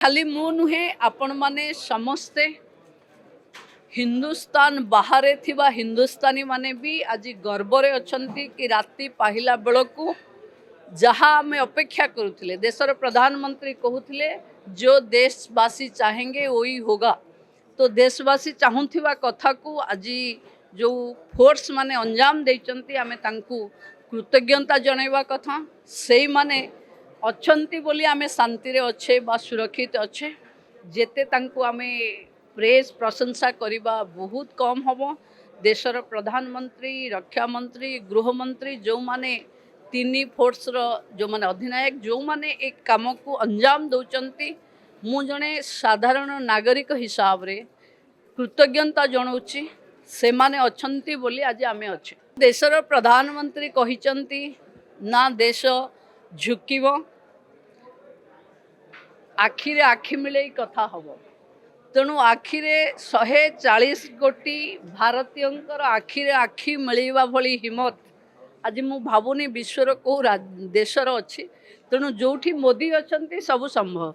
खाली मु नुहे आपण माने समस्ते हिंदुस्तान बाहर थिबा हिंदुस्तानी माने भी आज गर्व रे अछंती कि राति पाहिला बेलकू जहाँ आम अपेक्षा करुले देशर प्रधानमंत्री कहते जो देशवासी चाहेंगे वही होगा। तो देशवासी चाहूथिबा कथा को आज जो फोर्स माने अंजाम देइचंती आमे तांकू कृतज्ञता जणाइबा कथा। सेई माने अछंती बोली आमे शांति रे अच्छे बा सुरक्षित अच्छे। जेते तांकू आमे प्रेस प्रशंसा करिबा बहुत कम हम। देशर प्रधानमंत्री रक्षा मंत्री गृहमंत्री जो माने तीन फोर्स जो माने अधिनायक जो माने एक काम को अंजाम दौरान मु जने साधारण नागरिक हिसाब रे कृतज्ञता जनाऊँगी से माने अछंती बोली आज आमे अच्छे। देशर प्रधानमंत्री कहिचंती ना देश झुकिब आखिरे आखि मिले कथा हब। तेणु आखिरे 140 कोटी भारतीयंकर आखिरे आखि मिलवा भली हिम्मत आज मु भावुनी विश्वर को देशर अच्छी। तेणु जोठी मोदी अच्छा सब संभव।